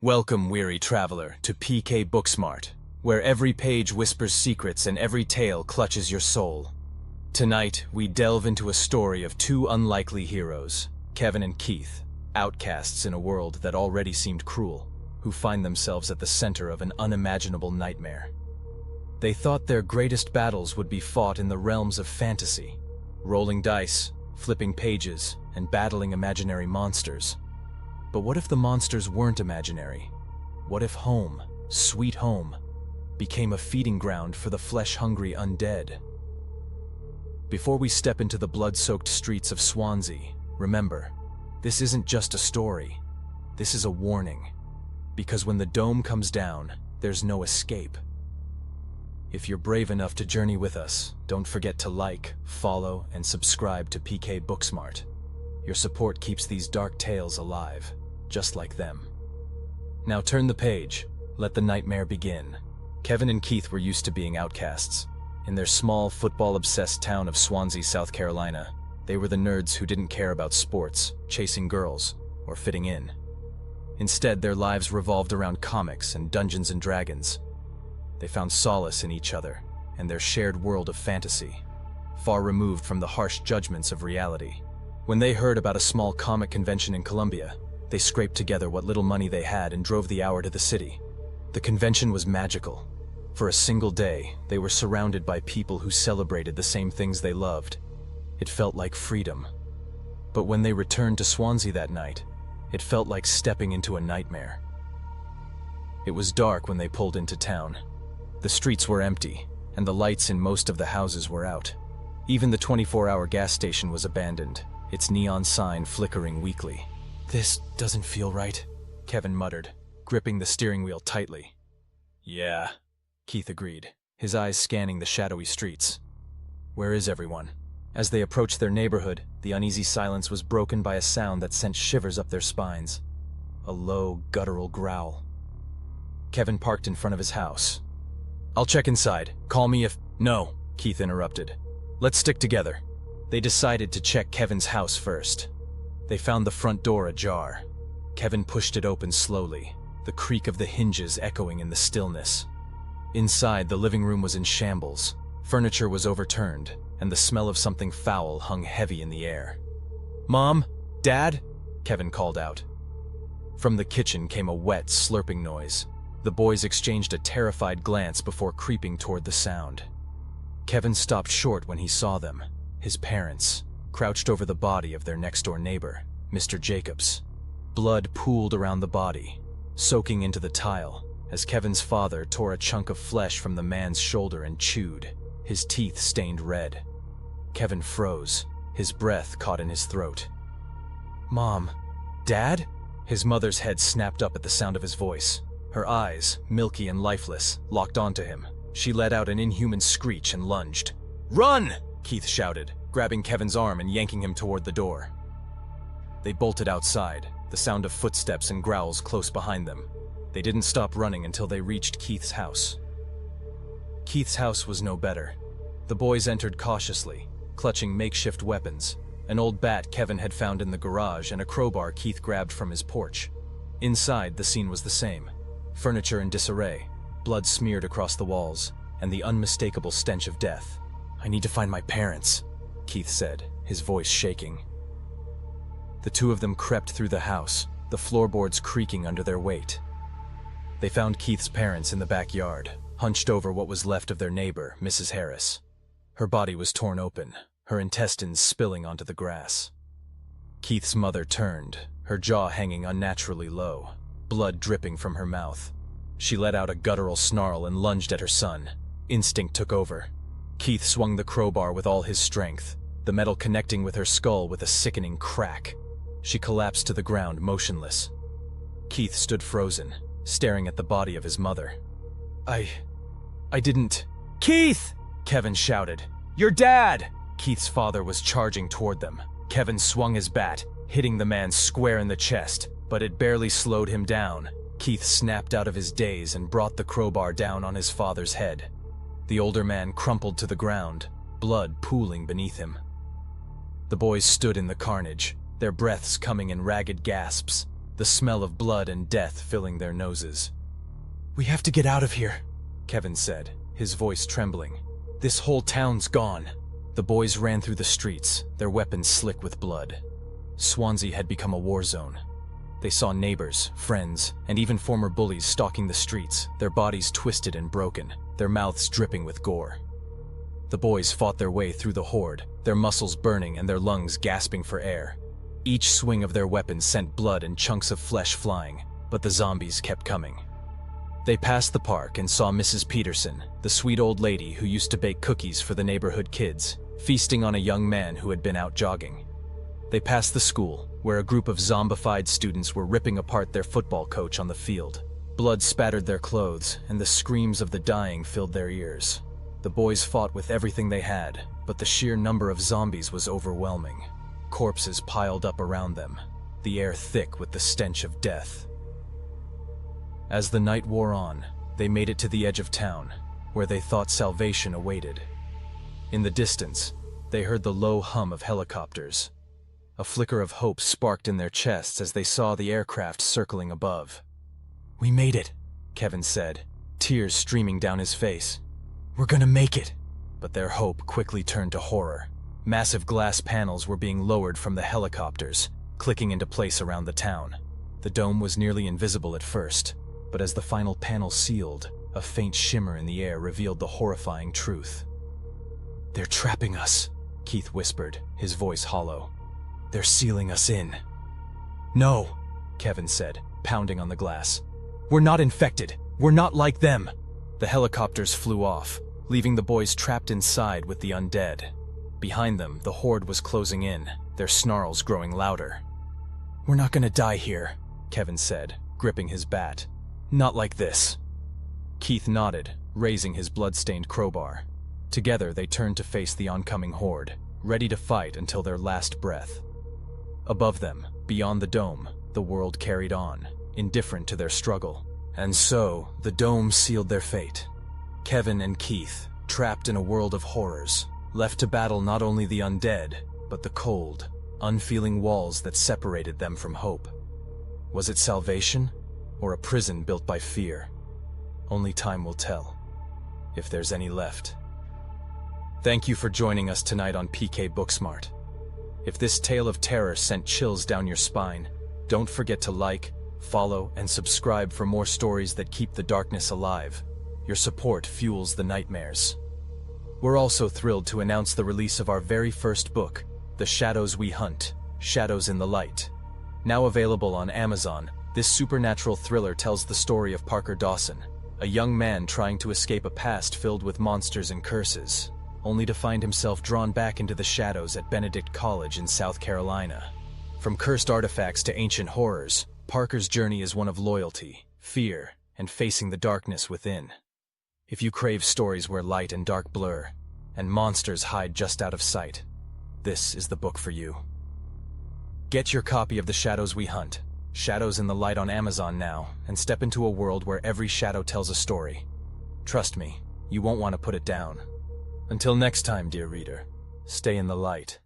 Welcome, weary traveler, to PK Booksmart, where every page whispers secrets and every tale clutches your soul. Tonight, we delve into a story of two unlikely heroes, Kevin and Keith, outcasts in a world that already seemed cruel, who find themselves at the center of an unimaginable nightmare. They thought their greatest battles would be fought in the realms of fantasy, rolling dice, flipping pages, and battling imaginary monsters. But what if the monsters weren't imaginary? What if home, sweet home, became a feeding ground for the flesh-hungry undead? Before we step into the blood-soaked streets of Swansea, remember, this isn't just a story. This is a warning. Because when the dome comes down, there's no escape. If you're brave enough to journey with us, don't forget to like, follow, and subscribe to PK Booksmart. Your support keeps these dark tales alive, just like them. Now turn the page, let the nightmare begin. Kevin and Keith were used to being outcasts. In their small, football-obsessed town of Swansea, South Carolina, they were the nerds who didn't care about sports, chasing girls, or fitting in. Instead, their lives revolved around comics and Dungeons and Dragons. They found solace in each other and their shared world of fantasy, far removed from the harsh judgments of reality. When they heard about a small comic convention in Colombia, they scraped together what little money they had and drove the hour to the city. The convention was magical. For a single day, they were surrounded by people who celebrated the same things they loved. It felt like freedom. But when they returned to Swansea that night, it felt like stepping into a nightmare. It was dark when they pulled into town. The streets were empty, and the lights in most of the houses were out. Even the 24-hour gas station was abandoned, its neon sign flickering weakly. "This doesn't feel right," Kevin muttered, gripping the steering wheel tightly. "Yeah," Keith agreed, his eyes scanning the shadowy streets. "Where is everyone?" As they approached their neighborhood, the uneasy silence was broken by a sound that sent shivers up their spines. A low, guttural growl. Kevin parked in front of his house. "I'll check inside. Call me if—" "No," Keith interrupted. "Let's stick together." They decided to check Kevin's house first. They found the front door ajar. Kevin pushed it open slowly, the creak of the hinges echoing in the stillness. Inside, the living room was in shambles. Furniture was overturned, and the smell of something foul hung heavy in the air. "Mom? Dad?" Kevin called out. From the kitchen came a wet, slurping noise. The boys exchanged a terrified glance before creeping toward the sound. Kevin stopped short when he saw them, his parents, crouched over the body of their next-door neighbor, Mr. Jacobs. Blood pooled around the body, soaking into the tile, as Kevin's father tore a chunk of flesh from the man's shoulder and chewed, his teeth stained red. Kevin froze, his breath caught in his throat. "Mom? Dad?" His mother's head snapped up at the sound of his voice. Her eyes, milky and lifeless, locked onto him. She let out an inhuman screech and lunged. "Run!" Keith shouted, grabbing Kevin's arm and yanking him toward the door. They bolted outside, the sound of footsteps and growls close behind them. They didn't stop running until they reached Keith's house. Keith's house was no better. The boys entered cautiously, clutching makeshift weapons, an old bat Kevin had found in the garage and a crowbar Keith grabbed from his porch. Inside, the scene was the same. Furniture in disarray, blood smeared across the walls, and the unmistakable stench of death. "I need to find my parents," Keith said, his voice shaking. The two of them crept through the house, the floorboards creaking under their weight. They found Keith's parents in the backyard, hunched over what was left of their neighbor, Mrs. Harris. Her body was torn open, her intestines spilling onto the grass. Keith's mother turned, her jaw hanging unnaturally low, blood dripping from her mouth. She let out a guttural snarl and lunged at her son. Instinct took over. Keith swung the crowbar with all his strength, the metal connecting with her skull with a sickening crack. She collapsed to the ground, motionless. Keith stood frozen, staring at the body of his mother. I didn't... "Keith!" Kevin shouted. "Your dad!" Keith's father was charging toward them. Kevin swung his bat, hitting the man square in the chest, but it barely slowed him down. Keith snapped out of his daze and brought the crowbar down on his father's head. The older man crumpled to the ground, blood pooling beneath him. The boys stood in the carnage, their breaths coming in ragged gasps. the smell of blood and death filling their noses. "We have to get out of here," Kevin said, his voice trembling. "This whole town's gone." The boys ran through the streets, their weapons slick with blood. Swansea had become a war zone. They saw neighbors, friends, and even former bullies stalking the streets, their bodies twisted and broken, their mouths dripping with gore. The boys fought their way through the horde, their muscles burning and their lungs gasping for air. Each swing of their weapons sent blood and chunks of flesh flying, but the zombies kept coming. They passed the park and saw Mrs. Peterson, the sweet old lady who used to bake cookies for the neighborhood kids, feasting on a young man who had been out jogging. They passed the school, where a group of zombified students were ripping apart their football coach on the field. Blood spattered their clothes, and the screams of the dying filled their ears. The boys fought with everything they had, but the sheer number of zombies was overwhelming. Corpses piled up around them, the air thick with the stench of death. As the night wore on, they made it to the edge of town, where they thought salvation awaited. In the distance, they heard the low hum of helicopters. A flicker of hope sparked in their chests as they saw the aircraft circling above. "We made it," Kevin said, tears streaming down his face. "We're gonna make it." But their hope quickly turned to horror. Massive glass panels were being lowered from the helicopters, clicking into place around the town. The dome was nearly invisible at first, but as the final panel sealed, a faint shimmer in the air revealed the horrifying truth. "They're trapping us," Keith whispered, his voice hollow. "They're sealing us in." "No," Kevin said, pounding on the glass. "We're not infected. We're not like them." The helicopters flew off, leaving the boys trapped inside with the undead. Behind them, the horde was closing in, their snarls growing louder. "We're not gonna die here," Kevin said, gripping his bat. "Not like this." Keith nodded, raising his blood-stained crowbar. Together they turned to face the oncoming horde, ready to fight until their last breath. Above them, beyond the dome, the world carried on, indifferent to their struggle. And so, the dome sealed their fate. Kevin and Keith, trapped in a world of horrors, left to battle not only the undead, but the cold, unfeeling walls that separated them from hope. Was it salvation, or a prison built by fear? Only time will tell, if there's any left. Thank you for joining us tonight on PK Booksmart. If this tale of terror sent chills down your spine, don't forget to like, follow, and subscribe for more stories that keep the darkness alive. Your support fuels the nightmares. We're also thrilled to announce the release of our very first book, The Shadows We Hunt, Shadows in the Light. Now available on Amazon, this supernatural thriller tells the story of Parker Dawson, a young man trying to escape a past filled with monsters and curses, only to find himself drawn back into the shadows at Benedict College in South Carolina. From cursed artifacts to ancient horrors, Parker's journey is one of loyalty, fear, and facing the darkness within. If you crave stories where light and dark blur, and monsters hide just out of sight, this is the book for you. Get your copy of The Shadows We Hunt, Shadows in the Light on Amazon now, and step into a world where every shadow tells a story. Trust me, you won't want to put it down. Until next time, dear reader, stay in the light.